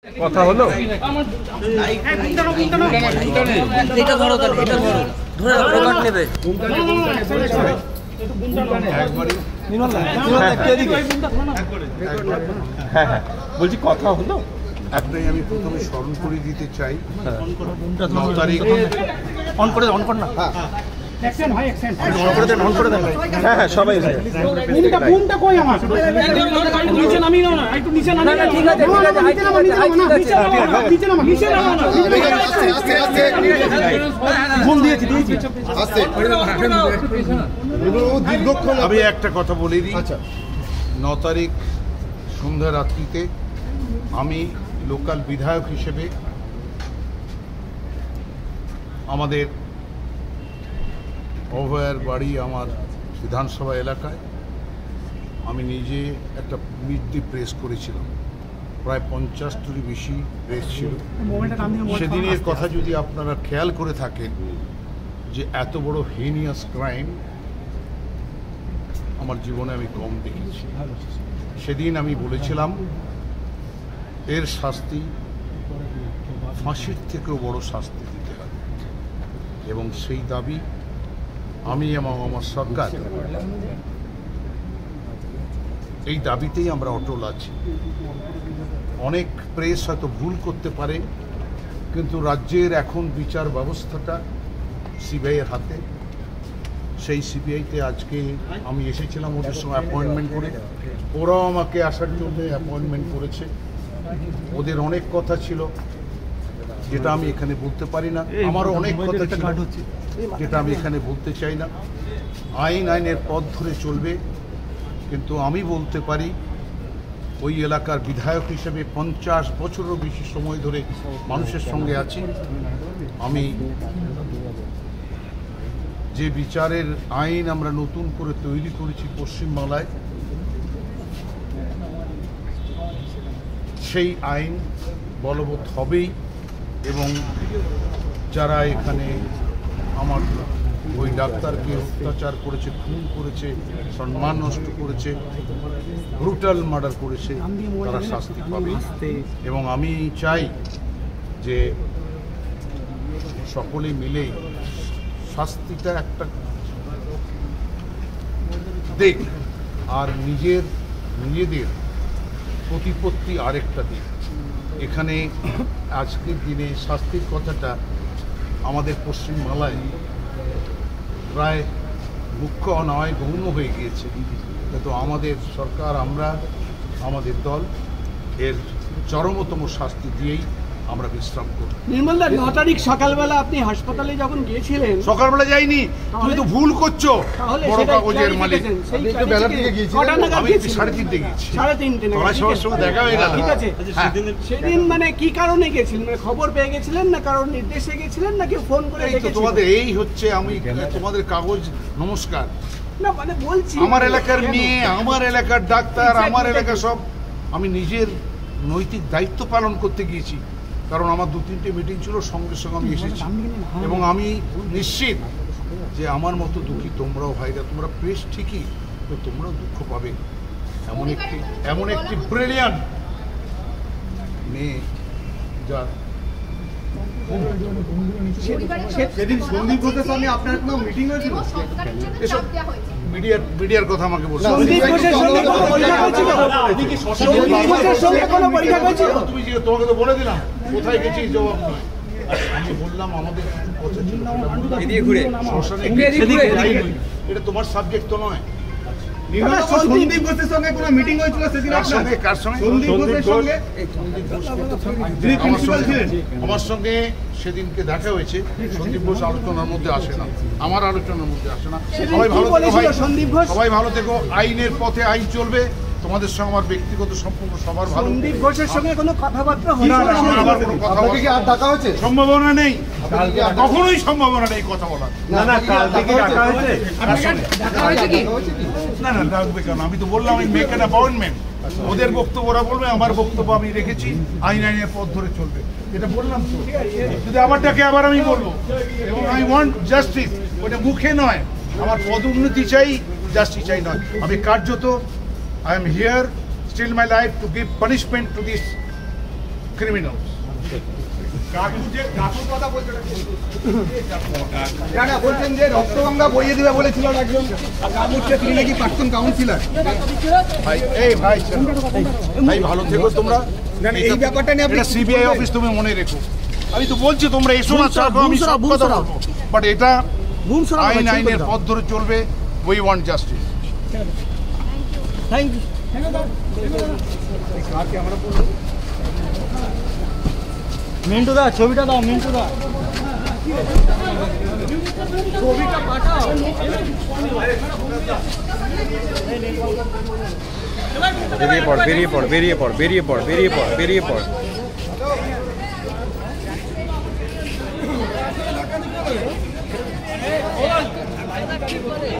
কথা হলো বলছি কথা হলো একটাই আমি প্রথমে স্মরণ করে দিতে চাই 9 তারিখ অন করে না অ্যাকশন ভাই অ্যাকশন অন করে দেন হ্যাঁ সবাই কোনটা কই আমার নিচে নামিয়ে নাও না একটু নিচে নামিয়ে না ঠিক আছে নিচে নামাও না ফোন দিয়েছি আস্তে দীর্ঘক্ষণ আমি একটা কথা বলে দিই। আচ্ছা 9 তারিখ সন্ধ্যা রাত্রিতে আমি লোকাল বিধায়ক হিসেবে আমাদের অভয়ার বাড়ি আমার বিধানসভা এলাকায় আমি নিজে একটা মিড ডে প্রেস করেছিলাম, প্রায় 50টিরও বেশি প্রেস ছিল। সেদিনের কথা যদি আপনারা খেয়াল করে থাকেন যে এত বড় হেনিয়াস ক্রাইম আমার জীবনে আমি কম দেখেছি। সেদিন আমি বলেছিলাম এর শাস্তি ফাঁসির থেকেও বড় শাস্তি দিতে হবে, এবং সেই দাবি আমি এবং আমার সরকার এই দাবিতেই আমরা অটল আছি। অনেক প্রেস হয়তো ভুল করতে পারে, কিন্তু রাজ্যের এখন বিচার ব্যবস্থাটা সিবিআইয়ের হাতে। সেই সিবিআইতে আজকে আমি এসেছিলাম ওদের সঙ্গে অ্যাপয়েন্টমেন্ট করে, ওরাও আমাকে আসার জন্য অ্যাপয়েন্টমেন্ট করেছে। ওদের অনেক কথা ছিল যেটা আমি এখানে বলতে পারি না, আমারও অনেক কথা ছিল যেটা আমি এখানে বলতে চাই না। আইনের পথ ধরে চলবে, কিন্তু আমি বলতে পারি ওই এলাকার বিধায়ক হিসেবে 50 বছরেরও বেশি সময় ধরে মানুষের সঙ্গে আছি। আমি যে বিচারের আইন আমরা নতুন করে তৈরি করেছি পশ্চিমবাংলায়, সেই আইন বলবৎ হবেই, এবং যারা এখানে আমার ওই ডাক্তারকে অত্যাচার করেছে, খুন করেছে, সম্মান নষ্ট করেছে, ব্রুটাল মার্ডার করেছে, তারা শাস্তি পাবে। এবং আমি চাই যে সকলে মিলে শাস্তিটা একটা দিক, আর নিজেদের প্রতিপত্তি আরেকটা দিক। এখানে আজকের দিনে শাস্তির কথাটা আমাদের পশ্চিমবাংলায় প্রায় মুখ্য নয় গৌণ হয়ে গিয়েছে, কিন্তু আমাদের সরকার, আমাদের দল এর চরমতম শাস্তি দিয়েই আমরা বিশ্রাম করি। নির্মল দা, 9 তারিখ সকালবেলা আপনি হাসপাতালে যখন গিয়েছিলেন? সকালবেলা যাইনি, তুমি তো ভুল করছো। বড় কাগজের মালিক আমি 3:30 গেছি। 3:30 তোমার সঙ্গে দেখা হয়ে গেল। ঠিক আছে, সেদিন মানে কি কারণে গেছিলেন? মানে খবর পেয়ে গেছিলেন, না কারোর নির্দেশে গেছিলেন, নাকি ফোন করে ডেকেছিলেন? তোমাদের এই হচ্ছে, আমি তোমাদের কাগজ নমস্কার। না মানে বলছি আমার এলাকার মেয়ে, আমার এলাকার ডাক্তার, আমার এলাকা সব, আমি নিজের নৈতিক দায়িত্ব পালন করতে গিয়েছি, কারণ আমার 2-3টে মিটিং ছিল, সঙ্গে সঙ্গে আমি এসেছি। এবং আমি নিশ্চিত যে আমার মতো দুঃখী তোমরাও ভাইরা, তোমরা প্রেস ঠিকই, তো তোমরাও দুঃখ পাবে। এমন একটি ব্রিলিয়ান্ট মেয়ে, যার সেদিন সন্দীপ ঘোষের সঙ্গে আপনার কোনো মিটিং হয়েছিল? এসব মিডিয়ার কথা আমাকে বলছো। তোমাকে তো বলে দিলাম কোথায় গেছি, জবাব নয়। আমি বললাম আমাদের এটা তোমার সাবজেক্ট তো নয়। সন্দীপ ঘোষের সঙ্গে কোনো মিটিং হয়েছিল সেদিন? কার সঙ্গে? সন্দীপ ঘোষের সঙ্গে। আমার সঙ্গে সেদিনকে দেখা হয়েছে। সন্দীপ ঘোষ আলোচনার মধ্যে আসে না, আমার আলোচনার মধ্যে আসে না। সবাই ভালো থেকো। আইনের পথে আইন চলবে। তোমাদের সঙ্গে আমার ব্যক্তিগত সম্পর্ক সবার ভালো। সন্দীপ ঘোষের সঙ্গে কোনো কথাবার্তা হয়েছে? সম্ভাবনা নেই, কখনোই সম্ভাবনা নেই কথা বলার। না ডাকবে কেন? আমি তো বললাম আমি মেক অ্যান অ্যাপয়েন্টমেন্ট। ওদের বক্তব্য ওরা বলবে, আমার বক্তব্য আমি রেখেছি। আইনের পথ ধরে চলবে, এটা বললাম তো। যদি আবার ডাকে আবার আমি বলবো। এবং আই ওয়ান্ট জাস্টিস, ওটা মুখে নয়। আমার পদোন্নতি চাই, জাস্টিস চাই নয়। আমি কার্যত I am here still my life to give punishment to this criminals. বলছেন যে রক্তগঙ্গা বইয়ে দিবে বলেছিল একজন কামুরকে, তিনি নাকি প্রাক্তন কাউন্সিলর। ভাই ভাই ভালো থেকো তোমরা। এই ব্যাপারটা নিয়ে আপনি সিবিআই অফিস তুমি মনে রেখো। আমি তো বলছি তোমরা এসো না, চাপো, আমি সব কথা বলবো, বাট এটা আইনের পথ ধরে চলবে। We want justice. Thank you. Mintu দা ছবিটা দাও, মিন্টু দা ছবিটা পাঠাও। বেরিয়ে পড়।